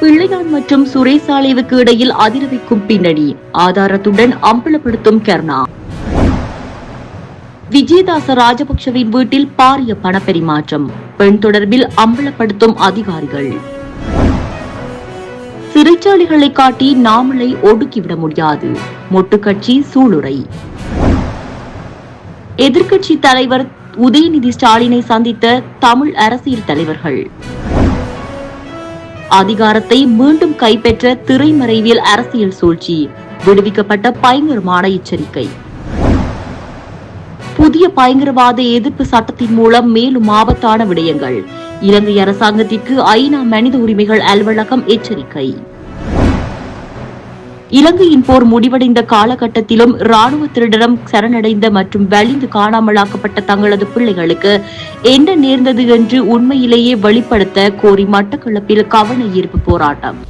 பிள்ளையான் மற்றும் சுரேசாலேவுக்கு இடையில் அதிரவிக்கும் பின்னணி ஆதாரத்துடன் அம்பலப்படுத்தும் கருணா. விஜயதாச ராஜபக்சவின் வீட்டில் பாரிய பணப்பரிமாற்றம், பெண் தொடர்பில் அம்பலப்படுத்தும் அதிகாரிகள். சிறைச்சாலைகளை காட்டி நாமளை ஒடுக்கிவிட முடியாது, மொட்டு கட்சி சூளுரை. எதிர்க்கட்சி தலைவர் உதயநிதி ஸ்டாலினை சந்தித்த தமிழ் அரசியல் தலைவர்கள். அதிகாரத்தை மீண்டும் கைப்பற்ற திரைமறைவில் அரசியல் சூழ்ச்சி, விடுவிக்கப்பட்ட பயங்கரமான எச்சரிக்கை. புதிய பயங்கரவாத எதிர்ப்பு சட்டத்தின் மூலம் மேலும் ஆபத்தான விடயங்கள், இலங்கை அரசாங்கத்திற்கு ஐநா மனித உரிமைகள் அலுவலகம் எச்சரிக்கை. இலங்கையின் போர் முடிவடைந்த காலகட்டத்திலும் ராணுவத்தினரிடம் சரணடைந்த மற்றும் வலிந்து காணாமலாக்கப்பட்ட தங்களது பிள்ளைகளுக்கு என்ன நேர்ந்தது என்று உண்மையிலேயே வெளிப்படுத்த கோரி மட்டக்களப்பில் கவன ஈர்ப்பு போராட்டம்.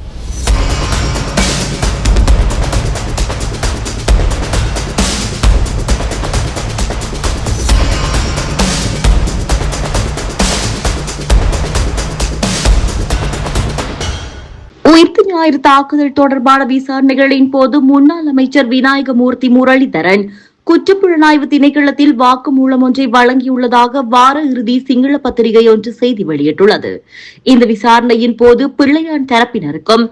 உயிர்த்த ஞாயிறு தாக்குதல் தொடர்பான விசாரணைகளின் போது முன்னாள் அமைச்சர் விநாயகமூர்த்தி முரளிதரன் குற்றப்புலனாய்வு திணைக்களத்தில் வாக்குமூலம் ஒன்றை வழங்கியுள்ளதாக வார இறுதி சிங்கள பத்திரிகை ஒன்று செய்தி வெளியிட்டுள்ளது. இந்த விசாரணையின் போது பிள்ளையான் தரப்பினருக்கும்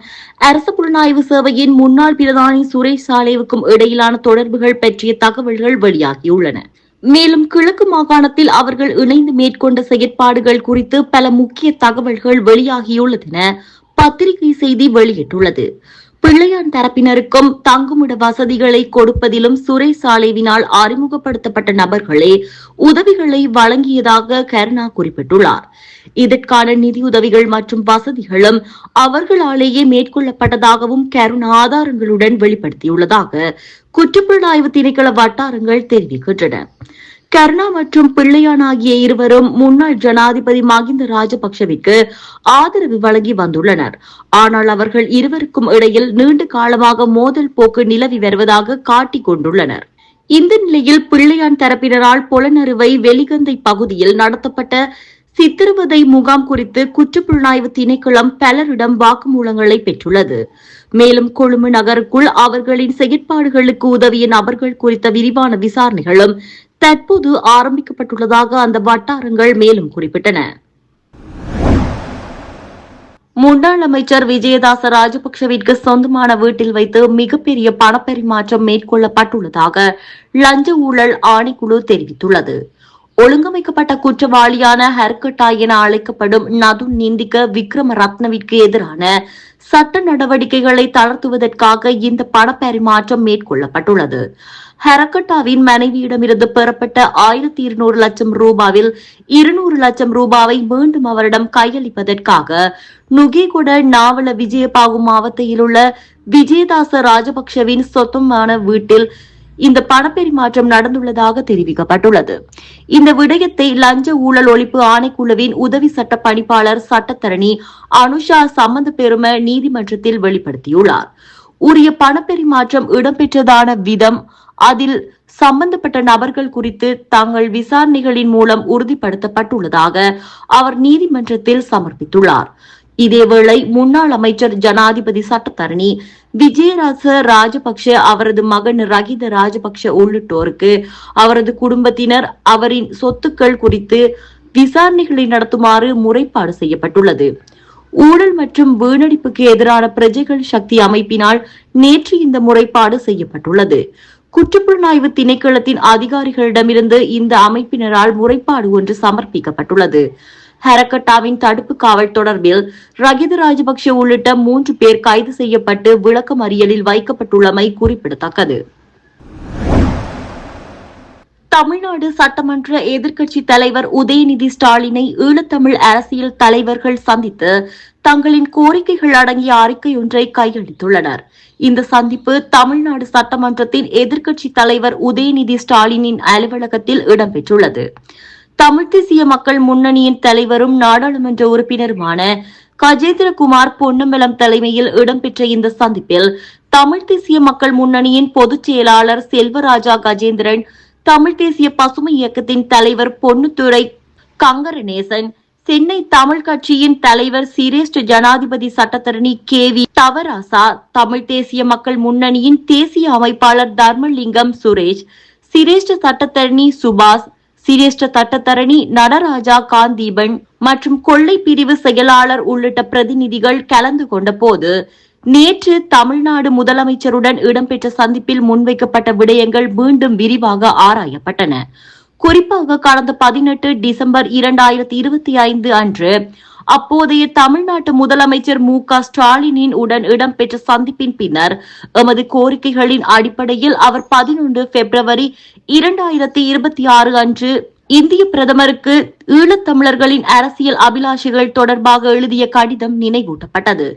அரசு புலனாய்வு சேவையின் முன்னாள் பிரதானி சுரேசாலேவுக்கும் இடையிலான தொடர்புகள் பற்றிய தகவல்கள் வெளியாகியுள்ளன. மேலும் கிழக்கு மாகாணத்தில் அவர்கள் இணைந்து மேற்கொண்ட செயற்பாடுகள் குறித்து பல முக்கிய தகவல்கள் வெளியாகியுள்ளதென பத்திரிகை செய்தி வெளியிட்டுள்ளது. பிள்ளையான் தரப்பினருக்கும் தங்குமிட வசதிகளை கொடுப்பதிலும் சுரேசாலேவினால் அறிமுகப்படுத்தப்பட்ட நபர்களே உதவிகளை வழங்கியதாக கருணா குறிப்பிட்டுள்ளார். இதற்கான நிதியுதவிகள் மற்றும் வசதிகளும் அவர்களாலேயே மேற்கொள்ளப்பட்டதாகவும் கருணா ஆதாரங்களுடன் வெளிப்படுத்தியுள்ளதாக குற்றப்புலனாய்வு திணைக்கள வட்டாரங்கள் தெரிவிக்கின்றன. கருணா மற்றும் பிள்ளையான் ஆகிய இருவரும் முன்னாள் ஜனாதிபதி மகிந்த ராஜபக்சவிற்கு ஆதரவு வழங்கி வந்துள்ளனர். ஆனால் அவர்கள் இருவருக்கும் இடையில் நீண்ட காலமாக மோதல் போக்கு நிலவி வருவதாக காட்டிக் கொண்டுள்ளனர். இந்த நிலையில் பிள்ளையான் தரப்பினரால் புலனறுவை வெலிகந்தை பகுதியில் நடத்தப்பட்ட சித்திரவதை முகாம் குறித்து குற்றப்புலனாய்வு திணைக்களம் பலரிடம் வாக்குமூலங்களை பெற்றுள்ளது. மேலும் கொழும்பு நகருக்குள் அவர்களின் செயற்பாடுகளுக்கு உதவிய நபர்கள் குறித்த விரிவான விசாரணைகளும் தற்போது ஆரம்பிக்கப்பட்டுள்ளதாக அந்த வட்டாரங்கள் மேலும் குறிப்பிட்டன. முன்னாள் அமைச்சர் விஜயதாச ராஜபக்சவிற்கு சொந்தமான வீட்டில் வைத்து மிகப்பெரிய பணப்பரிமாற்றம் மேற்கொள்ளப்பட்டுள்ளதாக லஞ்ச ஊழல் ஆணைக்குழு தெரிவித்துள்ளது. ஒழுங்கமைக்கப்பட்ட குற்றவாளியான ஹர்கட்டா என அழைக்கப்படும் நதுன் நிந்திக விக்ரம ரத்னவிற்கு எதிரான சட்ட நடவடிக்கைகளை தளர்த்துவதற்காக இந்த பணப்பரிமாற்றம் மேற்கொள்ளப்பட்டுள்ளது. ஹரக்கட்டாவின் மனைவியிடமிருந்து பெறப்பட்ட 1200 லட்சம் ரூபாவில் 200 லட்சம் ரூபாவை மீண்டும் அவரிடம் கையளிப்பதற்காக நுகேகொட நாவல விஜயபாகு மாவட்டத்தில் உள்ள விஜயதாச ராஜபக்சவின் சொந்தமான வீட்டில் இந்த பணப்பரிமாற்றம் நடந்துள்ளதாக தெரிவிக்கப்பட்டுள்ளது. இந்த விடயத்தை லஞ்ச ஊழல் ஒழிப்பு ஆணைக்குழுவின் உதவி சட்ட பணிப்பாளர் சட்டத்தரணி அனுஷா சம்பந்த பெரும நீதிமன்றத்தில் வெளிப்படுத்தியுள்ளார். உரிய பணப்பரிமாற்றம் இடம்பெற்றதான விதம், அதில் சம்பந்தப்பட்ட நபர்கள் குறித்து தங்கள் விசாரணைகளின் மூலம் உறுதிப்படுத்தப்பட்டுள்ளதாக அவர் நீதிமன்றத்தில் சமர்ப்பித்துள்ளார். இதேவேளை முன்னாள் அமைச்சர் ஜனாதிபதி சட்டத்தரணி விஜயராச ராஜபக்ஷ, அவரது மகன் ரகித ராஜபக்ஷ உள்ளிட்டோருக்கு அவரது குடும்பத்தினர் அவரின் சொத்துக்கள் குறித்து விசாரணைகளை நடத்துமாறு முறைப்பாடு செய்யப்பட்டுள்ளது. ஊழல் மற்றும் வீணடிப்புக்கு எதிரான பிரஜைகள் சக்தி அமைப்பினால் நேற்று இந்த முறைப்பாடு செய்யப்பட்டுள்ளது. குற்றப்புலனாய்வு திணைக்களத்தின் அதிகாரிகளிடமிருந்து இந்த அமைப்பினரால் முறைப்பாடு ஒன்று சமர்ப்பிக்கப்பட்டுள்ளது. ஹரக்கட்டாவின் தடுப்பு காவல் தொடர்பில் ரகித ராஜபக்ஷ உள்ளிட்ட 3 பேர் கைது செய்யப்பட்டு விளக்கமறியலில் வைக்கப்பட்டுள்ளமை குறிப்பிடத்தக்கது. தமிழ்நாடு சட்டமன்ற எதிர்க்கட்சி தலைவர் உதயநிதி ஸ்டாலினை ஈழத்தமிழ் அரசியல் தலைவர்கள் சந்தித்து தங்களின் கோரிக்கைகள் அடங்கிய அறிக்கை ஒன்றை கையளித்துள்ளனர். இந்த சந்திப்பு தமிழ்நாடு சட்டமன்றத்தின் எதிர்க்கட்சி தலைவர் உதயநிதி ஸ்டாலினின் அலுவலகத்தில் இடம்பெற்றுள்ளது. தமிழ் தேசிய மக்கள் முன்னணியின் தலைவரும் நாடாளுமன்ற உறுப்பினருமான கஜேந்திரகுமார் பொன்னம்பலம் தலைமையில் இடம்பெற்ற இந்த சந்திப்பில் தமிழ் தேசிய மக்கள் முன்னணியின் பொதுச் செயலாளர் செல்வராஜா கஜேந்திரன், தமிழ் தேசிய பசுமை இயக்கத்தின் தலைவர் பொன்னுத்துரை கங்கரநேசன், சென்னை தமிழ் கட்சியின் தலைவர் சிரேஷ்ட ஜனாதிபதி சட்டத்தரணி KV தவராசா, தமிழ் தேசிய மக்கள் முன்னணியின் தேசிய அமைப்பாளர் தர்மலிங்கம் சுரேஷ், சிரேஷ்ட சட்டத்தரணி சுபாஷ், சிரேஷ்ட சட்டத்தரணி நடராஜா காந்தீபன் மற்றும் கொள்ளை பிரிவு செயலாளர் உள்ளிட்ட பிரதிநிதிகள் கலந்து கொண்ட போது நேற்று தமிழ்நாடு முதலமைச்சருடன் இடம்பெற்ற சந்திப்பில் முன்வைக்கப்பட்ட விடயங்கள் மீண்டும் விரிவாக ஆராயப்பட்டன. குறிப்பாக கடந்த 18 டிசம்பர் 2025 அன்று அப்போதைய தமிழ்நாட்டு முதலமைச்சர் ஸ்டாலினின் உடன் இடம்பெற்ற சந்திப்பின் பின்னர் எமது கோரிக்கைகளின் அடிப்படையில் அவர் 11 பிப்ரவரி 2026 அன்று இந்திய பிரதமருக்கு ஈழத்தமிழர்களின் அரசியல் அபிலாஷைகள் தொடர்பாக எழுதிய கடிதம் நினைவூட்டப்பட்டது.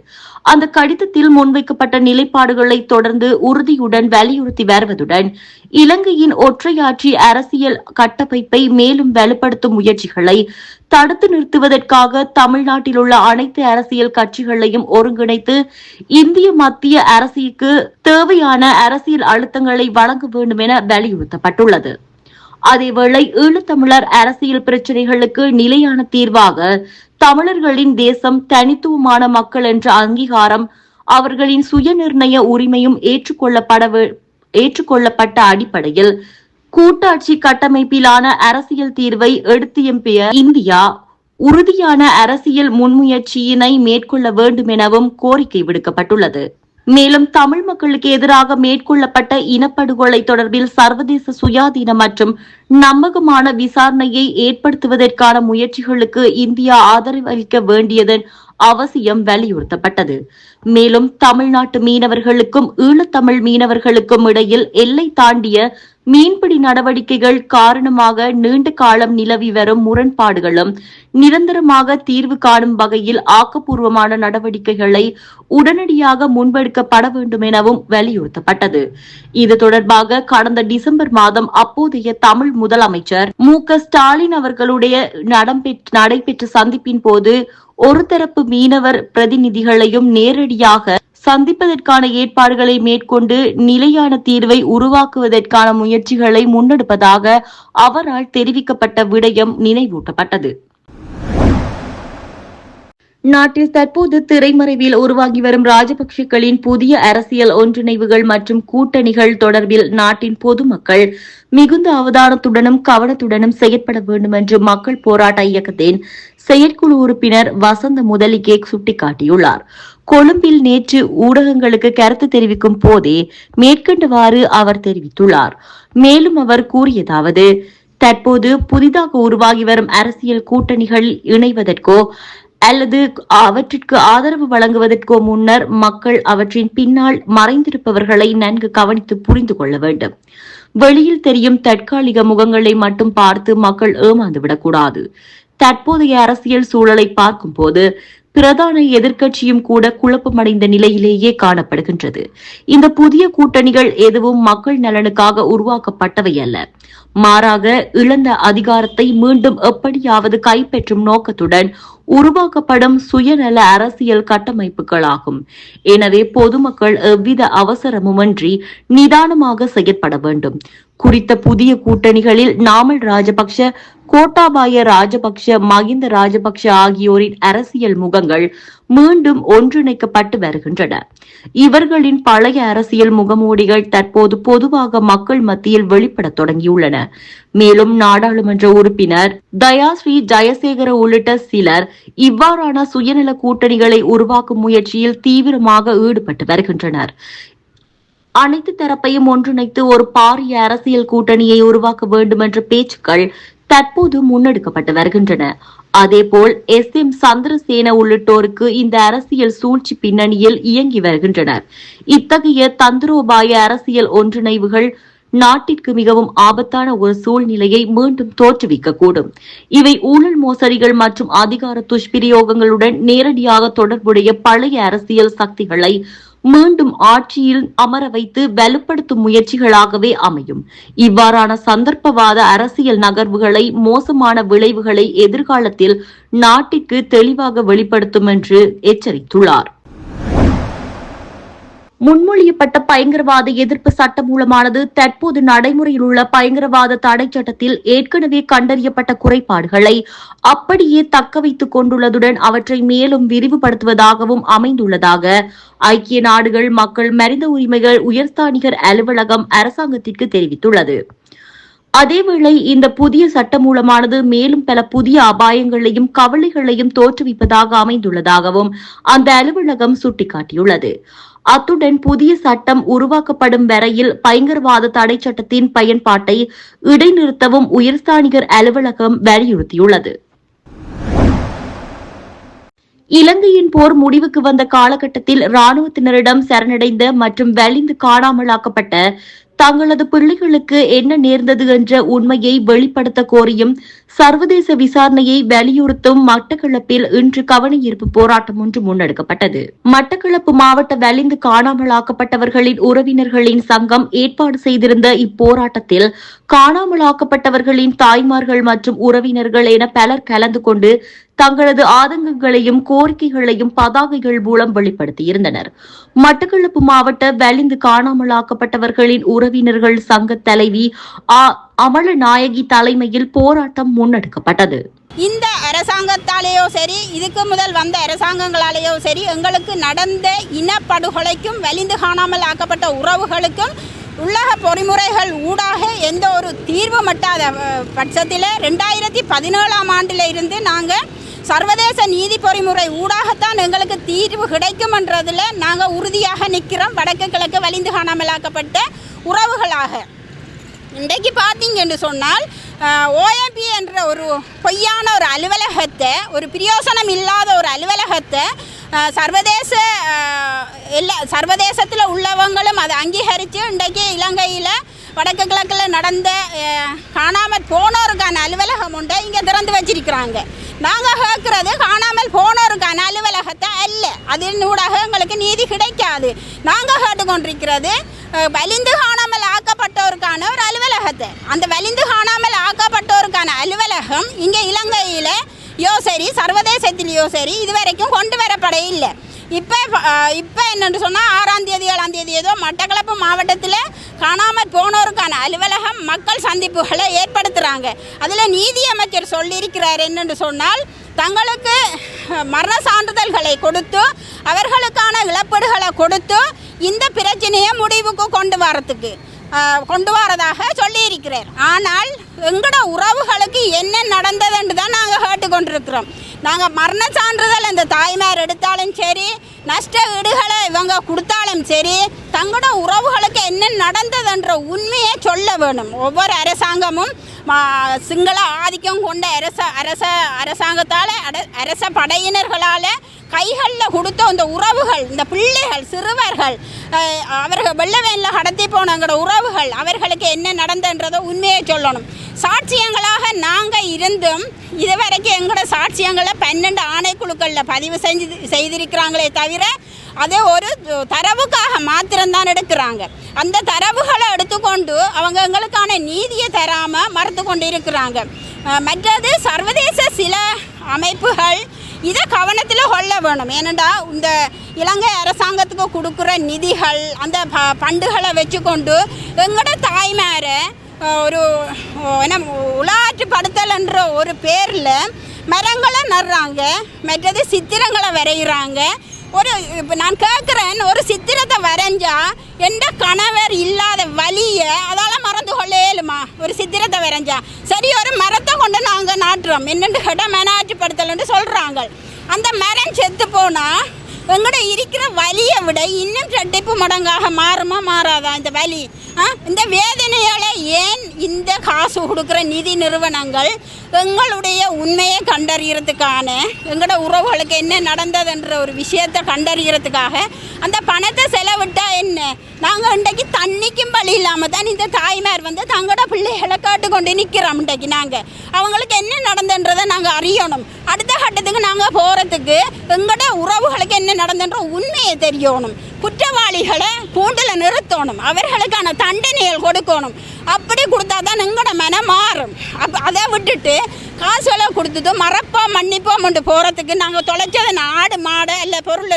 அந்த கடிதத்தில் முன்வைக்கப்பட்ட நிலைப்பாடுகளை தொடர்ந்து உறுதியுடன் வலியுறுத்தி வருவதுடன் இலங்கையின் ஒற்றையாட்சி அரசியல் கட்டமைப்பை மேலும் வலுப்படுத்தும் முயற்சிகளை தடுத்து நிறுத்துவதற்காக தமிழ்நாட்டில் உள்ள அனைத்து அரசியல் கட்சிகளையும் ஒருங்கிணைத்து இந்திய மத்திய அரசுக்கு தேவையான அரசியல் அழுத்தங்களை வழங்க வேண்டும் என வலியுறுத்தப்பட்டுள்ளது. அதேவேளை ஈழத்தமிழர் அரசியல் பிரச்சினைகளுக்கு நிலையான தீர்வாக தமிழர்களின் தேசம், தனித்துவமான மக்கள் என்ற அங்கீகாரம், அவர்களின் சுயநிர்ணய உரிமையும் ஏற்றுக்கொள்ளப்பட்ட அடிப்படையில் கூட்டாட்சி கட்டமைப்பிலான அரசியல் தீர்வை எடுத்தியம்பிய இந்தியா உறுதியான அரசியல் முன்முயற்சியினை மேற்கொள்ள வேண்டும் எனவும் கோரிக்கை விடுக்கப்பட்டுள்ளது. மேலும் தமிழ் மக்களுக்கு எதிராக மேற்கொள்ளப்பட்ட இனப்படுகொலை தொடர்பில் சர்வதேச சுயாதீன மற்றும் நம்பகமான விசாரணையை ஏற்படுத்துவதற்கான முயற்சிகளுக்கு இந்தியா ஆதரவளிக்க வேண்டியதன் அவசியம் வலியுறுத்தப்பட்டது. மேலும் தமிழ்நாட்டு மீனவர்களுக்கும் ஈழத்தமிழ் மீனவர்களுக்கும் இடையில் எல்லை தாண்டிய மீன்பிடி நடவடிக்கைகள் காரணமாக நீண்ட காலம் நிலவி வரும் முரண்பாடுகளும் நிரந்தரமாக தீர்வு காணும் வகையில் ஆக்கப்பூர்வமான நடவடிக்கைகளை உடனடியாக முன்பெடுக்கப்பட வேண்டும் எனவும் வலியுறுத்தப்பட்டது. இது தொடர்பாக கடந்த டிசம்பர் மாதம் அப்போதைய தமிழ் முதலமைச்சர் ஸ்டாலின் அவர்களுடைய நடைபெற்ற சந்திப்பின் போது ஒரு தரப்பு மீனவர் பிரதிநிதிகளையும் நேரடியாக சந்திப்பதற்கான ஏற்பாடுகளை மேற்கொண்டு நிலையான தீர்வை உருவாக்குவதற்கான முயற்சிகளை முன்னெடுப்பதாக அவரால் தெரிவிக்கப்பட்ட விடயம் நினைவூட்டப்பட்டது. நாட்டில் தற்போது திரைமறைவில் உருவாகி வரும் ராஜபக்சேக்களின் புதிய அரசியல் ஒன்றிணைவுகள் மற்றும் கூட்டணிகள் தொடர்பில் நாட்டின் பொதுமக்கள் மிகுந்த அவதானத்துடனும் கவனத்துடனும் செயற்பட வேண்டும் என்று மக்கள் போராட்ட இயக்கத்தின் செயற்குழு உறுப்பினர் வசந்த முதலிகே சுட்டிக்காட்டியுள்ளார். கொழும்பில் நேற்று ஊடகங்களுக்கு கருத்து தெரிவிக்கும் போதே மேற்கண்டவாறு அவர் தெரிவித்துள்ளார். மேலும் அவர் கூறியதாவது, தற்போது புதிதாக உருவாகி வரும் அரசியல் கூட்டணிகள் இணைவதற்கோ அல்லது அவற்றிற்கு ஆதரவு வழங்குவதற்கோ முன்னர் மக்கள் அவற்றின் பின்னால் மறைந்திருப்பவர்களை நன்கு கவனித்து புரிந்து கொள்ள வேண்டும். வெளியில் தெரியும் தற்காலிக முகங்களை மட்டும் பார்த்து மக்கள் ஏமாந்துவிடக்கூடாது. தற்போதைய அரசியல் சூழலை பார்க்கும் போது பிரதான எதிர்க்கட்சியும் கூட குழப்பமடைந்த நிலையிலேயே காணப்படுகின்றது. இந்த புதிய கூட்டணிகள் எதுவும் மக்கள் நலனுக்காக உருவாக்கப்பட்டவை அல்ல. மாறாக இழந்த அதிகாரத்தை மீண்டும் எப்படியாவது கைப்பற்றும் நோக்கத்துடன் உருவாக்கப்படும் சுயநல அரசியல் கட்டமைப்புகளாகும். எனவே பொதுமக்கள் எவ்வித அவசரமுமின்றி நிதானமாக செயற்பட வேண்டும். குறித்த புதிய கூட்டணிகளில் நாமல் ராஜபக்ஷ, கோட்டாபாய ராஜபக்ஷ, மகிந்த ராஜபக்ஷ ஆகியோரின் அரசியல் முகங்கள் மீண்டும் ஒன்றிணைக்கப்பட்டு வருகின்றன. இவர்களின் பழைய அரசியல் முகமூடிகள் தற்போது பொதுவாக மக்கள் மத்தியில் வெளிப்பட தொடங்கியுள்ளன. மேலும் நாடாளுமன்ற உறுப்பினர் தயாஸ்ரீ ஜெயசேகர உள்ளிட்ட சிலர் இவ்வாறான சுயநல கூட்டணிகளை உருவாக்கும் முயற்சியில் தீவிரமாக ஈடுபட்டு வருகின்றனர். அனைத்து தரப்பையும் ஒன்றிணைத்து ஒரு பாரிய அரசியல் கூட்டணியை உருவாக்க வேண்டும் என்ற பேச்சுக்கள் தற்போது முன்னெடுக்கப்பட்டு வருகின்றன. அதேபோல் SM சந்திரசேன உள்ளிட்டோருக்கு இந்த அரசியல் சூழ்ச்சி பின்னணியில் இயங்கி வருகின்றனர். இத்தகைய தந்திரோபாய அரசியல் ஒன்றிணைவுகள் நாட்டிற்கு மிகவும் ஆபத்தான ஒரு சூழ்நிலையை மீண்டும் தோற்றுவிக்கக்கூடும். இவை ஊழல் மோசடிகள் மற்றும் அதிகார துஷ்பிரயோகங்களுடன் நேரடியாக தொடர்புடைய பழைய அரசியல் சக்திகளை மீண்டும் ஆட்சியில் அமர வைத்து வலுப்படுத்தும் முயற்சிகளாகவே அமையும். இவ்வாறான சந்தர்ப்பவாத அரசியல் நகர்வுகளை மோசமான விளைவுகளை எதிர்காலத்தில் நாட்டிற்கு தெளிவாக வெளிப்படுத்தும் என்று எச்சரித்துள்ளார். முன்மொழியப்பட்ட பயங்கரவாத எதிர்ப்பு சட்டமூலமானது தற்போது நடைமுறையில் உள்ள பயங்கரவாத தடை சட்டத்தில் ஏற்கனவே கண்டறியப்பட்ட குறைபாடுகளை அப்படியே தக்க வைத்துக் கொண்டுள்ளதுடன் அவற்றை மேலும் விரிவுபடுத்துவதாகவும் அமைந்துள்ளதாக ஐக்கிய நாடுகள் மக்கள் மனித உரிமைகள் உயர்ஸ்தானிகர் அலுவலகம் அரசாங்கத்திற்கு தெரிவித்துள்ளது. அதேவேளை இந்த புதிய சட்டமூலமானது மேலும் பல புதிய அபாயங்களையும் கவலைகளையும் தோற்றுவிப்பதாக அமைந்துள்ளதாகவும் அந்த அலுவலகம் சுட்டிக்காட்டியுள்ளது. அத்துடன் புதிய சட்டம் உருவாக்கப்படும் வரையில் பயங்கரவாத தடை சட்டத்தின் பயன்பாட்டை இடைநிறுத்தவும் உயர்ஸ்தானிகர் அலுவலகம் வலியுறுத்தியுள்ளது. இலங்கையின் போர் முடிவுக்கு வந்த காலகட்டத்தில் ராணுவத்தினரிடம் சரணடைந்த மற்றும் வலிந்து காணாமலாக்கப்பட்ட தங்களது பிள்ளைகளுக்கு என்ன நேர்ந்தது என்ற உண்மையை வெளிப்படுத்த கோரியும் சர்வதேச விசாரணையை வலியுறுத்தும் மட்டக்களப்பில் இன்று கவனஈர்ப்பு போராட்டம் ஒன்று முன்னெடுக்கப்பட்டது. மட்டக்களப்பு மாவட்ட வலிந்து காணாமலாக்கப்பட்டவர்களின் உறவினர்களின் சங்கம் ஏற்பாடு செய்திருந்த இப்போராட்டத்தில் காணாமலாக்கப்பட்டவர்களின் தாய்மார்கள் மற்றும் உறவினர்கள் என பலர் கலந்து கொண்டு தங்களது ஆதங்கங்களையும் கோரிக்கைகளையும் பதாகைகள் மூலம் வெளிப்படுத்தியிருந்தனர். மட்டக்களப்பு மாவட்ட வலிந்து காணாமலாக்கப்பட்டவர்களின் உறவினர்கள் சங்க தலைவி அமலநாயகி தலைமையில் போராட்டம் முன்னெடுக்கப்பட்டது. இந்த அரசாங்கத்தாலேயோ சரி, இதுக்கு முதல் வந்த அரசாங்கங்களாலேயோ சரி, எங்களுக்கு நடந்த இனப்படுகொலைக்கும் வலிந்து காணாமல் ஆக்கப்பட்ட உறவுகளுக்கும் உலக பொறிமுறைகள் ஊடாக எந்த ஒரு தீர்வு மட்டாத பட்சத்தில் 2017ஆம் ஆண்டில் இருந்து நாங்கள் சர்வதேச நீதி பொறிமுறை ஊடாகத்தான் எங்களுக்கு தீர்வு கிடைக்கும்ன்றதில் நாங்கள் உறுதியாக நிற்கிறோம். வடக்கு கிழக்கு வலிந்து காணாமலாக்கப்பட்ட உறவுகளாக இன்றைக்கு பார்த்தீங்கன்னு சொன்னால் ஓஎம்பி என்ற ஒரு பொய்யான ஒரு அலுவலகத்தை, ஒரு பிரயோசனம் இல்லாத ஒரு அலுவலகத்தை சர்வதேசத்தில் உள்ளவங்களும் அதை அங்கீகரித்து இன்றைக்கு இலங்கையில் வடக்கு கிழக்கில் நடந்த காணாமல் போனோருக்கான அலுவலகம் உண்டு இங்கே திறந்து வச்சிருக்கிறாங்க. நாங்கள் கேட்குறது காணாமல் போனோருக்கான அலுவலகத்தை அல்ல, அதன் ஊடாக எங்களுக்கு நீதி கிடைக்காது. நாங்கள் கேட்டுக்கொண்டிருக்கிறது வலிந்து காணாமல் ஆக்கப்பட்டோருக்கான ஒரு அலுவலகத்தை. அந்த வலிந்து காணாமல் ஆக்கப்பட்டோருக்கான அலுவலகம் இங்கே இலங்கையில் சரி, சர்வதேசத்திலேயோ சரி, இதுவரைக்கும் கொண்டு வரப்பட இல்லை. இப்போ என்னென்னு சொன்னால் 6ஆம் தேதி 7ஆம் தேதி ஏதோ மட்டக்களப்பு மாவட்டத்தில் காணாமல் போனோருக்கான அலுவலகம் மக்கள் சந்திப்புகளை ஏற்படுத்துகிறாங்க. அதில் நீதியமைச்சர் சொல்லியிருக்கிறார் என்னென்று சொன்னால், தங்களுக்கு மரண சான்றிதழ்களை கொடுத்து அவர்களுக்கான இழப்பீடுகளை கொடுத்து இந்த பிரச்சனையை முடிவுக்கு கொண்டு வரதாக சொல்லியிருக்கிறார். ஆனால் எங்களோட உறவுகளுக்கு என்ன நடந்ததுன்னு தான் நாங்கள் கேட்டுக்கொண்டிருக்கிறோம். நாங்கள் மரண சான்றிதழ் இந்த தாய்மார் எடுத்தாலும் சரி, நஷ்ட ஈடுகளை இவங்க கொடுத்தாலும் சரி, தங்களோட உறவுகளுக்கு என்ன நடந்ததுன்ற உண்மையை சொல்ல வேணும். ஒவ்வொரு அரசாங்கமும் சிங்கள ஆதிக்கம் கொண்ட அரசாங்கத்தால் அரச படையினர்களால் கைகளில் கொடுத்த அந்த உறவுகள், இந்த பிள்ளைகள், சிறுவர்கள், அவர்கள் வெள்ளவேனில் கடத்தி போனவங்களோட உறவுகள், அவர்களுக்கு என்ன நடந்தன்றதை உண்மையை சொல்லணும். சாட்சியங்களாக நாங்கள் இருந்தும் இதுவரைக்கும் எங்களோட சாட்சியங்களை 12 ஆணைக்குழுக்களில் பதிவு செய்திருக்கிறாங்களே தவிர அதை ஒரு தரவுக்காக மாத்திரம்தான் எடுக்கிறாங்க. அந்த தரவுகளை எடுத்துக்கொண்டு அவங்க எங்களுக்கான நீதியை தராமல் மறுத்து கொண்டு இருக்கிறாங்க. மற்றது சர்வதேச சில அமைப்புகள் இதை கவனத்தில் கொள்ள வேணும். ஏனெண்டா இந்த இலங்கை அரசாங்கத்துக்கு கொடுக்குற நிதிகள், அந்த பண்டுகளை வச்சுக்கொண்டு எங்களோட தாய்மாரை ஒரு உலாற்றுப்படுத்தல்ன்ற ஒரு பேரில் மரங்களை நடுறாங்க, மற்றது சித்திரங்களை வரைகிறாங்க. இப்போ நான் கேட்குறேன், ஒரு சித்திரத்தை வரைஞ்சா எந்த கணவர் இல்லாத வலியை அதால் மறந்து கொள்ளையலுமா? ஒரு சித்திரத்தை வரைஞ்சா சரி, ஒரு மரத்தை கொண்டு நாங்கள் நாட்டுறோம் என்னென்று கேட்டால் மனாற்றுப்படுத்தல்னு சொல்கிறாங்க. அந்த மரம் செத்து போனால் எங்கள்கிட்ட இருக்கிற வலியை விட இன்னும் 2 மடங்காக மாறுமா மாறாதா இந்த வலி? இந்த வேதனைகளை ஏன் இந்த காசு கொடுக்குற நிதி நிறுவனங்கள் எங்களுடைய உண்மையை கண்டறியறதுக்கான, எங்களோட உறவுகளுக்கு என்ன நடந்ததுன்ற ஒரு விஷயத்தை கண்டறியறதுக்காக அந்த பணத்தை செலவிட்டால் என்ன? நாங்கள் இன்றைக்கு தண்ணிக்கும் வழி இல்லாமல் தான் இந்த தாய்மார் தங்களோட பிள்ளைகளை கேட்டுக்கொண்டு நிற்கிறோம். இன்றைக்கு நாங்கள் அவங்களுக்கு என்ன நடந்துன்றதை நாங்கள் அறியணும். அடுத்த கட்டத்துக்கு நாங்கள் போகிறதுக்கு எங்களோட உறவுகளுக்கு என்ன நடந்துன்ற உண்மையை தெரியணும். குற்றவாளிகளை கூண்டில் நிறுத்தணும், அவர்களுக்கான தண்டனைகள் கொடுக்கணும். அப்படி கொடுத்தா தான் எங்களோட மனம் மாறும். அதை விட்டுட்டு காசுகளை கொடுத்துட்டு மறப்போம் மன்னிப்போம் போகிறதுக்கு நாங்கள் தொலைச்சதை ஆடு மாடு இல்லை பொருள்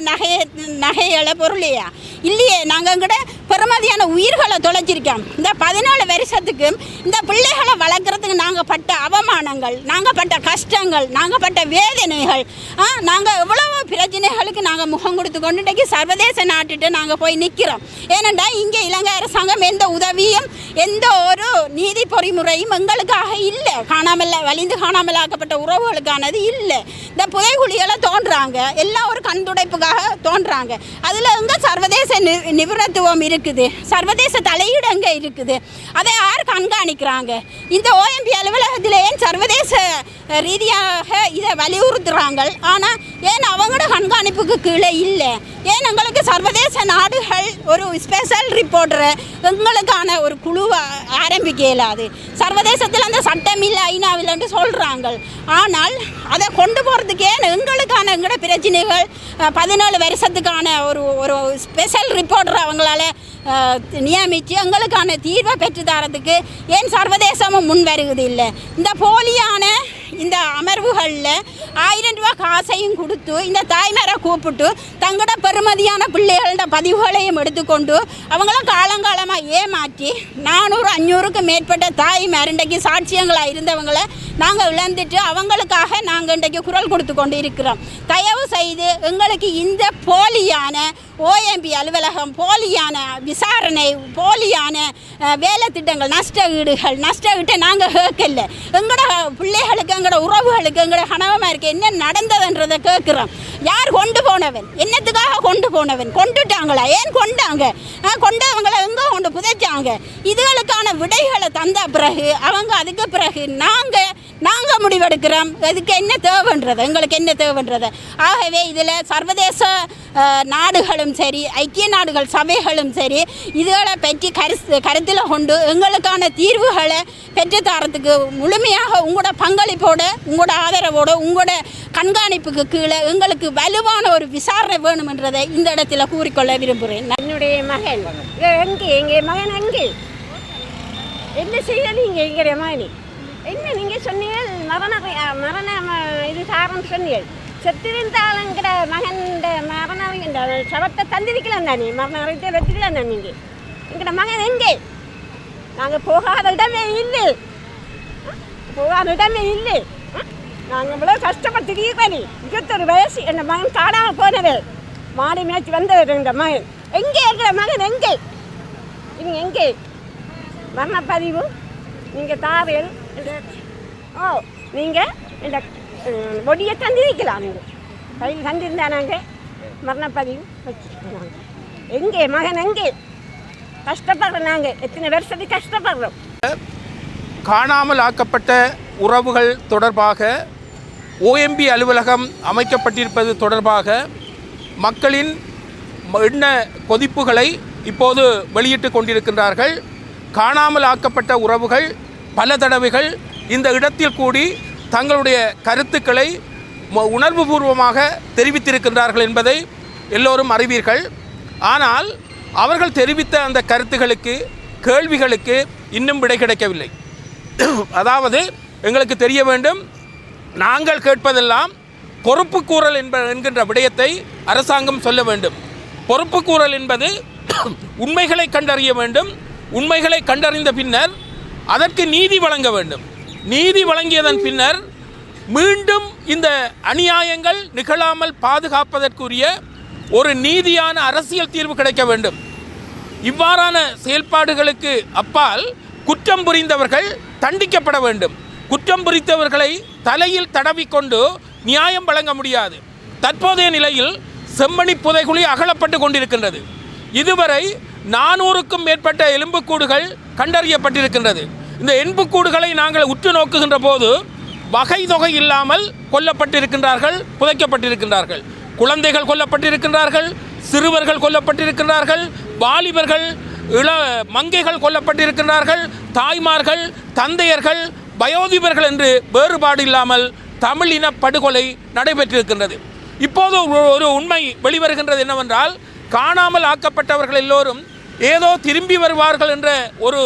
நகைகளை பொருளையா இல்லையே. நாங்கள் எங்கட பெருமதியான உயிர்களை தொலைச்சிருக்கோம். இந்த 17 வருஷத்துக்கு இந்த பிள்ளைகளை வளர்க்குறதுக்கு நாங்கள் பட்ட அவமானங்கள், நாங்கள் பட்ட கஷ்டங்கள், நாங்கள் பட்ட வேதனைகள், நாங்கள் எவ்வளவோ பிரச்சனைகளுக்கு நாங்கள் முகம் கொடுத்து கொண்டு இன்றைக்கு சர்வதேச நாட்டுட்டு நாங்கள் போய் நிற்கிறோம். ஏனென்றால் இங்கே இலங்கை அரசாங்கம் எந்த உதவியும் எந்த ஒரு நீதி பொறிமுறையும் எங்களுக்காக இல்லை. வலிந்து காணாமல் ஆக்கப்பட்ட உறவுகளுக்கானது இல்லை. இந்த புதைகுழிகளை தோன்றாங்க, எல்லாம் ஒரு கண் துடைப்புக்காக தோன்றாங்க. அதில் எங்கே சர்வதேச நிபுணத்துவம் இருக்குது, சர்வதேச தலையீடு எங்கே இருக்குது, அதை யார் கண்காணிக்கிறாங்க? இந்த OMP அலுவலகத்தில் ஏன் சர்வதேச ரீதியாக இதை வலியுறுத்துகிறாங்க? ஆனால் ஏன் அவங்களோட கண்காணிப்புக்கு கீழே இல்லை? ஏன் எங்களுக்கு சர்வதேச நாடுகள் ஒரு ஸ்பெஷல் ரிப்போர்ட்டரை எங்களுக்கான ஒரு குழுவை ஆரம்பிக்க இயலாது? சர்வதேசத்தில் அந்த சட்டம் இல்லை, ஐநாவில்ன்ட்டு சொல்கிறாங்க. ஆனால் அதை கொண்டு போகிறதுக்கே எங்களுக்கான எங்களோட பிரச்சனைகள் 17 வருஷத்துக்கான ஒரு ஸ்பெஷல் ரிப்போர்ட்டரை அவங்களால நியமித்து எங்களுக்கான தீர்வை பெற்றுத்தரத்துக்கு ஏன் சர்வதேசமும் முன் வருவது இல்லை? இந்த போலியான இந்த அமர்வுகளில் 1000 ரூபா காசையும் கொடுத்து இந்த தாய்மாரை கூப்பிட்டு தங்களோட பெருமதியான பிள்ளைகளோட பதிவுகளையும் எடுத்துக்கொண்டு அவங்கள காலங்காலமாக ஏமாற்றி 400-500க்கு மேற்பட்ட தாய்மார் இன்றைக்கு சாட்சியங்களாக இருந்தவங்களை நாங்கள் இழந்துட்டு அவங்களுக்காக நாங்கள் இன்றைக்கு குரல் கொடுத்து கொண்டு இருக்கிறோம். தயவு செய்து எங்களுக்கு இந்த போலியான OMP அலுவலகம், போலியான விசாரணை, போலியான வேலை திட்டங்கள், நஷ்ட ஈட்டை நாங்கள் கேட்கல. எங்களோட பிள்ளைகளுக்கு, எங்களோட உறவுகளுக்கு, எங்களோட கணவன்மாருக்கு என்ன நடந்ததுன்றதை கேட்குறோம். யார் கொண்டு போனவன்? என்னத்துக்காக கொண்டு போனவன்? கொண்டுட்டாங்களா? ஏன் கொண்டாங்க? கொண்டவங்களை எங்கே கொண்டு புதைச்சாங்க? இதுகளுக்கான விடைகளை தந்த பிறகு அவங்க அதுக்கு பிறகு நாங்கள் முடிவெடுக்கிறோம் அதுக்கு என்ன தேவைன்றது, எங்களுக்கு என்ன தேவைன்றது. ஆகவே இதில் சர்வதேச நாடுகளும் சரி, ஐக்கிய நாடுகள் சபைகளும் சரி, இதுகளை பற்றி கருத்தில் கொண்டு எங்களுக்கான தீர்வுகளை பெற்றுத்தரத்துக்கு முழுமையாக உங்களோட பங்களிப்போடு, உங்களோட ஆதரவோடு, உங்களோட கண்காணிப்புக்கு கீழே எங்களுக்கு வலுவான ஒரு விசாரணை வேணுமென்றதை இந்த இடத்துல கூறிக்கொள்ள விரும்புகிறேன். என்னுடைய மகன் எங்கள் மகன் எங்கே என்ன செய்யறது? எங்களுடைய மகன் என்ன நீங்கள் சொன்னீங்க மரண இது சாரன்னு சொன்னீங்க. செத்திருந்தாலுங்கிற மகன் மரணம் இந்த சவத்தை தந்திருக்கலாம் தானே, மரண அறிவித்தை வெற்றிக்கலாம் தான். நீங்கள் எங்களோட மகன் எங்கே? நாங்கள் போகாத இடமே இல்லை, போகாத இடமே இல்லை. நாங்கள் இவ்வளோ கஷ்டப்பட்டுருக்கோம். 21 வயசு என் மகன் காணாமல் போனது, மாடி மேய்ச்சி வந்தவர் என்ற மகன். எங்கே இருக்கிற மகன் எங்கே? இவங்க எங்கே? மரணப்பதிவு நீங்கள் தாரியல் நீங்கள் இந்த பொடியை தந்திருக்கலாம். நீங்கள் கையில் தந்திருந்தா நாங்கள் மரணப்பதிவு வச்சுருக்கோம். எங்கே மகன் எங்கே? கஷ்டப்படுறோம், நாங்கள் எத்தனை வருஷத்துக்கு கஷ்டப்படுறோம். காணாமல் ஆக்கப்பட்ட உறவுகள் தொடர்பாக OMP அலுவலகம் அமைக்கப்பட்டிருப்பது தொடர்பாக மக்களின் எண்ண கொதிப்புகளை இப்போது வெளியிட்டு கொண்டிருக்கின்றார்கள். காணாமல் ஆக்கப்பட்ட உறவுகள் பல தடவைகள் இந்த இடத்தில் கூடி தங்களுடைய கருத்துக்களை உணர்வுபூர்வமாக தெரிவித்திருக்கின்றார்கள் என்பதை எல்லோரும் அறிவீர்கள். ஆனால் அவர்கள் தெரிவித்த அந்த கருத்துகளுக்கு, கேள்விகளுக்கு இன்னும் விடை கிடைக்கவில்லை. அதாவது எங்களுக்கு தெரிய வேண்டும், நாங்கள் கேட்பதெல்லாம் பொறுப்புக்கூறல் என்கின்ற விடயத்தை அரசாங்கம் சொல்ல வேண்டும். பொறுப்புக்கூறல் என்பது உண்மைகளை கண்டறிய வேண்டும். உண்மைகளை கண்டறிந்த பின்னர் அதற்கு நீதி வழங்க வேண்டும். நீதி வழங்கியதன் பின்னர் மீண்டும் இந்த அநியாயங்கள் நிகழாமல் பாதுகாப்பதற்குரிய ஒரு நீதியான அரசியல் தீர்வு கிடைக்க வேண்டும். இவ்வாறான செயல்பாடுகளுக்கு அப்பால் குற்றம் புரிந்தவர்கள் தண்டிக்கப்பட வேண்டும். குற்றம் புரிந்தவர்களை தலையில் தடவிக்கொண்டு நியாயம் வழங்க முடியாது. தற்போதைய நிலையில் செம்மணி புதைகுழி அகலப்பட்டு கொண்டிருக்கின்றது. இதுவரை 400க்கும் மேற்பட்ட எலும்புக்கூடுகள் கண்டறியப்பட்டிருக்கின்றது. இந்த எலும்புக்கூடுகளை நாங்கள் உற்று நோக்குகின்ற போது வகை தொகை இல்லாமல் கொல்லப்பட்டிருக்கின்றார்கள், புதைக்கப்பட்டிருக்கின்றார்கள். குழந்தைகள் கொல்லப்பட்டிருக்கின்றார்கள், சிறுவர்கள் கொல்லப்பட்டிருக்கின்றார்கள், வாலிபர்கள், மங்கைகள் கொல்லப்பட்டிருக்கின்றார்கள், தாய்மார்கள், தந்தையர்கள், வயோதிபர்கள் என்று வேறுபாடு இல்லாமல் தமிழ் இன படுகொலை நடைபெற்றிருக்கின்றது. இப்போது ஒரு உண்மை வெளிவருகின்றது என்னவென்றால், காணாமல் ஆக்கப்பட்டவர்கள் எல்லோரும் ஏதோ திரும்பி வருவார்கள் என்ற ஒரு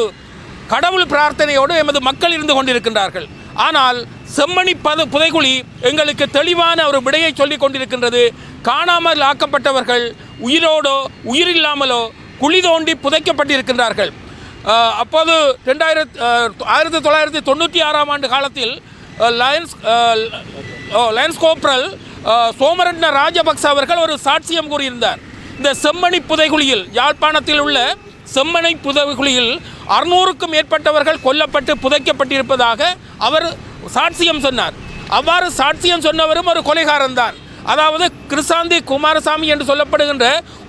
கடவுள் பிரார்த்தனையோடு எமது மக்கள் இருந்து கொண்டிருக்கின்றார்கள். ஆனால் செம்மணி புதைகுழி எங்களுக்கு தெளிவான ஒரு விடையை சொல்லிக் கொண்டிருக்கின்றது. காணாமல் ஆக்கப்பட்டவர்கள் உயிரோடோ உயிரில்லாமலோ குழி தோண்டி புதைக்கப்பட்டிருக்கின்றார்கள். அப்போது 1996 ஆண்டு காலத்தில் லயன்ஸ் கோப்ரல் சோமரட்ன ராஜபக்ச அவர்கள் ஒரு சாட்சியம் கூறியிருந்தார். இந்த செம்மணி புதைகுழியில், யாழ்ப்பாணத்தில் உள்ள செம்மணி புதைகுழியில் 600க்கும் மேற்பட்டவர்கள் கொல்லப்பட்டு புதைக்கப்பட்டிருப்பதாக அவர் சாட்சியம் சொன்னார். அவ்வாறு சாட்சியம் சொன்னவரும் ஒரு கொலைகாரன் தான். அதாவது கிருசாந்தி குமாரசாமி என்று சொல்லப்படுகின்ற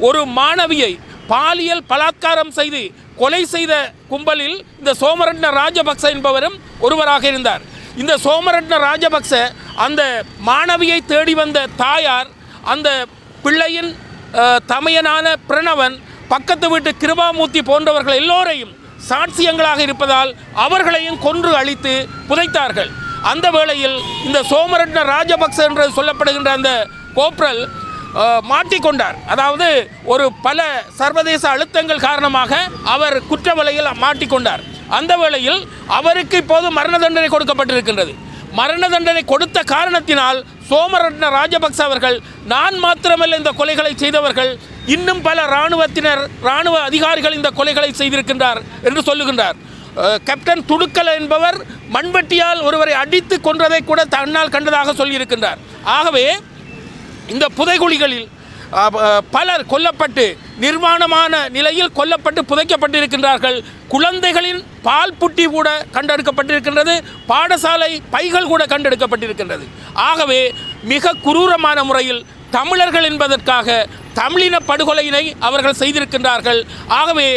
ஒரு மாணவியை பாலியல் பலாத்காரம் செய்து கொலை செய்த கும்பலில் இந்த சோமரட்ன ராஜபக்ச என்பவரும் ஒருவராக இருந்தார். இந்த சோமரட்ன ராஜபக்ச அந்த மாணவியை தேடி வந்த தாயார், அந்த பிள்ளையின் தமையனான பிரணவன், பக்கத்து வீட்டு கிருபாமூர்த்தி போன்றவர்கள் எல்லோரையும் சாட்சியங்களாக இருப்பதால் அவர்களையும் கொன்று அழித்து புதைத்தார்கள். அந்த வேளையில் இந்த சோமரட்ன ராஜபக்ச என்று சொல்லப்படுகின்ற அந்த கோப்ரல் மாட்டிக்கொண்டார். அதாவது ஒரு பல சர்வதேச அழுத்தங்கள் காரணமாக அவர் குற்ற வலையில் மாட்டிக்கொண்டார். அந்த வேளையில் அவருக்கு இப்போது மரண தண்டனை கொடுக்கப்பட்டிருக்கின்றது. மரண தண்டனை கொடுத்த காரணத்தினால் சோமரட்ன ராஜபக்ச அவர்கள், நான் மாத்திரமல்ல இந்த கொலைகளை செய்தவர்கள், இன்னும் பல இராணுவ அதிகாரிகள் இந்த கொலைகளை செய்திருக்கின்றார் என்று சொல்லுகின்றார். கேப்டன் துடுக்கல என்பவர் மண்வெட்டியால் ஒருவரை அடித்து கொன்றதை கூட தன்னால் கண்டதாக சொல்லியிருக்கின்றார். ஆகவே இந்த புதைகுழிகளில் பலர் கொல்லப்பட்டு நிர்வாணமான நிலையில் கொல்லப்பட்டு புதைக்கப்பட்டிருக்கின்றார்கள். குழந்தைகளின் பால் புட்டி கூட கண்டெடுக்கப்பட்டிருக்கின்றது. பாடசாலை பைகள் கூட கண்டெடுக்கப்பட்டிருக்கின்றது. ஆகவே மிக குரூரமான முறையில் தமிழர்கள் என்பதற்காக தமிழின படுகொலையினை அவர்கள் செய்திருக்கின்றார்கள். ஆகவே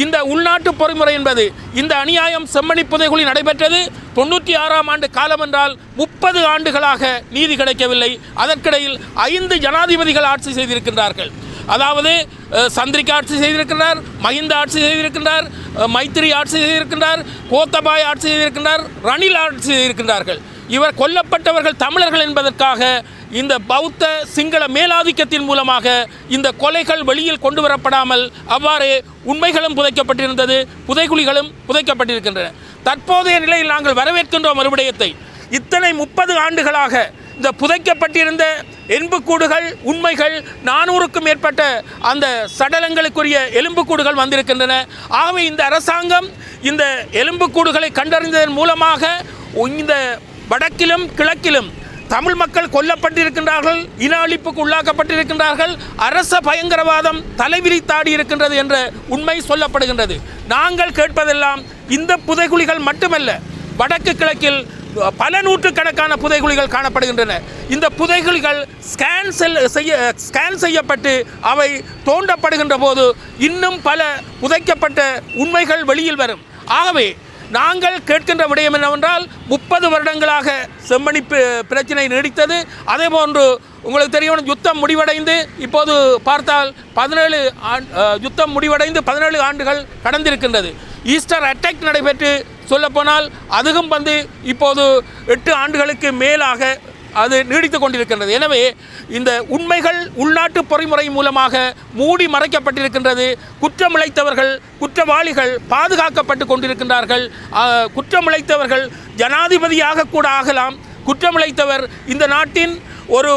இந்த உள்நாட்டு பொறிமுறை என்பது, இந்த அநியாயம் செம்மணி புதைகுழி நடைபெற்றது 96 ஆண்டு காலம் என்றால் 30 ஆண்டுகளாக நீதி கிடைக்கவில்லை. அதற்கிடையில் 5 ஜனாதிபதிகள் ஆட்சி செய்திருக்கின்றார்கள். அதாவது சந்திரிகா ஆட்சி செய்திருக்கின்றார், மஹிந்த ஆட்சி செய்திருக்கின்றார், மைத்திரி ஆட்சி செய்திருக்கின்றார், கோத்தபாய ஆட்சி செய்திருக்கின்றார், ரணில் ஆட்சி செய்திருக்கின்றார்கள். இவர் கொல்லப்பட்டவர்கள் தமிழர்கள் என்பதற்காக இந்த பௌத்த சிங்கள மேலாதிக்கத்தின் மூலமாக இந்த கொலைகள் வெளியில் கொண்டு வரப்படாமல் அவ்வாறே உண்மைகளும் புதைக்கப்பட்டிருந்தது, புதைகுழிகளும் புதைக்கப்பட்டிருக்கின்றன. தற்போதைய நிலையில் நாங்கள் வரவேற்கின்றோம் மறுபடியத்தை. இத்தனை 30 ஆண்டுகளாக இந்த புதைக்கப்பட்டிருந்த எலும்புக்கூடுகள், உண்மைகள் 400க்கும் மேற்பட்ட அந்த சடலங்களுக்குரிய எலும்புக்கூடுகள் வந்திருக்கின்றன. ஆகவே இந்த அரசாங்கம் இந்த எலும்புக்கூடுகளை கண்டறிந்ததன் மூலமாக இந்த வடக்கிலும் கிழக்கிலும் தமிழ் மக்கள் கொல்லப்பட்டிருக்கின்றார்கள், இன அழிப்புக்கு உள்ளாக்கப்பட்டிருக்கின்றார்கள், அரச பயங்கரவாதம் தலைவிரித்தாடி இருக்கின்றது என்ற உண்மை சொல்லப்படுகின்றது. நாங்கள் கேட்பதெல்லாம் இந்த புதைகுழிகள் மட்டுமல்ல, வடக்கு கிழக்கில் பல நூற்றுக்கணக்கான புதைகுழிகள் காணப்படுகின்றன. இந்த புதைகுழிகள் ஸ்கேன் செய்யப்பட்டு அவை தோண்டப்படுகின்ற போது இன்னும் பல புதைக்கப்பட்ட உண்மைகள் வெளியில் வரும். ஆகவே நாங்கள் கேட்கின்ற விடயம் என்னவென்றால், 30 வருடங்களாக செம்மணி பிரச்சனை நீடித்தது. அதே போன்று உங்களுக்கு தெரியும், யுத்தம் முடிவடைந்து இப்போது பார்த்தால் 17 யுத்தம் முடிவடைந்து 17 ஆண்டுகள் கடந்திருக்கின்றது. ஈஸ்டர் அட்டாக் நடைபெற்று சொல்லப்போனால் அதுவும் இப்போது 8 ஆண்டுகளுக்கு மேலாக அது நீடித்து கொண்டிருக்கின்றது. எனவே இந்த உண்மைகள் உள்நாட்டு பொறிமுறை மூலமாக மூடி மறைக்கப்பட்டிருக்கின்றது. குற்றமிழைத்தவர்கள், குற்றவாளிகள் பாதுகாக்கப்பட்டு கொண்டிருக்கின்றார்கள். குற்றமிழைத்தவர்கள் ஜனாதிபதியாக கூட ஆகலாம். குற்றமிழைத்தவர் இந்த நாட்டின் ஒரு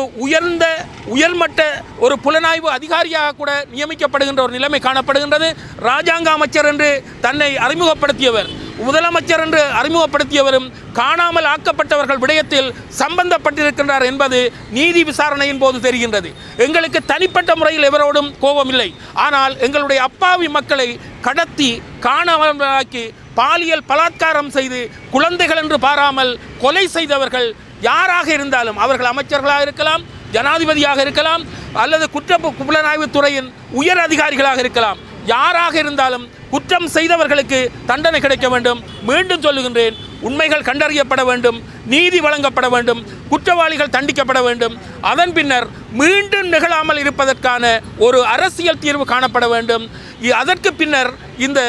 உயர்மட்ட ஒரு புலனாய்வு அதிகாரியாக கூட நியமிக்கப்படுகின்ற ஒரு நிலைமை காணப்படுகின்றது. ராஜாங்க அமைச்சர் என்று தன்னை அறிமுகப்படுத்தியவர், முதலமைச்சர் என்று அறிமுகப்படுத்தியவரும் காணாமல் ஆக்கப்பட்டவர்கள் விடயத்தில் சம்பந்தப்பட்டிருக்கின்றார் என்பது நீதி விசாரணையின் போது தெரிகின்றது. எங்களுக்கு தனிப்பட்ட முறையில் எவரோடும் கோபம் இல்லை. ஆனால் எங்களுடைய அப்பாவி மக்களை கடத்தி காணாமலாக்கி பாலியல் பலாத்காரம் செய்து குழந்தைகள் என்று பாராமல் கொலை செய்தவர்கள் யாராக இருந்தாலும், அவர்கள் அமைச்சர்களாக இருக்கலாம், ஜனாதிபதியாக இருக்கலாம், அல்லது புலனாய்வு துறையின் உயர் அதிகாரிகளாக இருக்கலாம், யாராக இருந்தாலும் குற்றம் செய்தவர்களுக்கு தண்டனை கிடைக்க வேண்டும். மீண்டும் சொல்லுகின்றேன், உண்மைகள் கண்டறியப்பட வேண்டும், நீதி வழங்கப்பட வேண்டும், குற்றவாளிகள் தண்டிக்கப்பட வேண்டும். அதன் பின்னர் மீண்டும் நிகழாமல் இருப்பதற்கான ஒரு அரசியல் தீர்வு காணப்பட வேண்டும். அதற்கு பின்னர் இந்த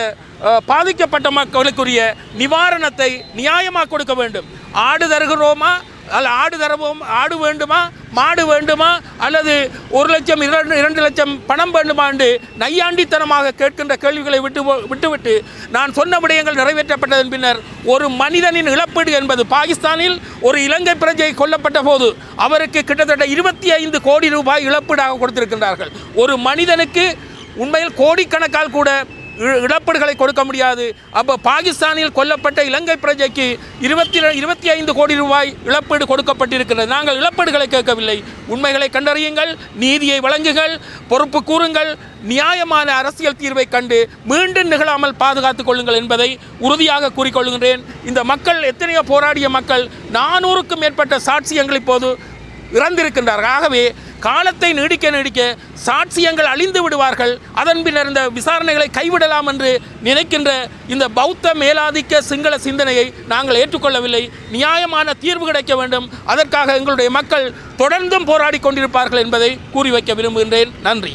பாதிக்கப்பட்ட மக்களுக்குரிய நிவாரணத்தை நியாயமாக கொடுக்க வேண்டும். ஆடு தருகிறோமா அல்ல ஆடு தரவும் ஆடு வேண்டுமா மாடு வேண்டுமா அல்லது 1 லட்சம் 2 லட்சம் பணம் வேண்டுமா என்று நையாண்டித்தனமாக கேட்கின்ற கேள்விகளை விட்டுவிட்டு நான் சொன்ன விடயங்கள் நிறைவேற்றப்பட்டதன் பின்னர் ஒரு மனிதனின் இழப்பீடு என்பது பாகிஸ்தானில் ஒரு இலங்கை பிரஜை கொல்லப்பட்ட போது அவருக்கு கிட்டத்தட்ட 25 கோடி ரூபாய் இழப்பீடாக கொடுத்திருக்கின்றார்கள். ஒரு மனிதனுக்கு உண்மையில் கோடிக்கணக்கால் கூட இழப்பீடுகளை கொடுக்க முடியாது. அப்போ பாகிஸ்தானில் கொல்லப்பட்ட இலங்கை பிரஜைக்கு 25 கோடி ரூபாய் இழப்பீடு கொடுக்கப்பட்டிருக்கிறது. நாங்கள் இழப்பீடுகளை கேட்கவில்லை. உண்மைகளை கண்டறியுங்கள், நீதியை வழங்குங்கள், பொறுப்பு கூறுங்கள், நியாயமான அரசியல் தீர்வை கண்டு மீண்டும் நிகழாமல் பாதுகாத்துக் கொள்ளுங்கள் என்பதை உறுதியாக கூறிக்கொள்கின்றேன். இந்த மக்கள் எத்தனையோ போராடிய மக்கள் 400க்கும் மேற்பட்ட சாட்சியங்கள் இப்போது இறந்திருக்கின்றார்கள். ஆகவே காலத்தை நீடிக்க சாட்சியங்கள் அழிந்து விடுவார்கள். அதன் பின்னர் இந்த விசாரணைகளை கைவிடலாம் என்று நினைக்கின்ற இந்த பௌத்த மேலாதிக்க சிங்கள சிந்தனையை நாங்கள் ஏற்றுக்கொள்ளவில்லை. நியாயமான தீர்வு கிடைக்க வேண்டும். அதற்காக எங்களுடைய மக்கள் தொடர்ந்தும் போராடி கொண்டிருப்பார்கள் என்பதை கூறி வைக்க விரும்புகின்றேன். நன்றி.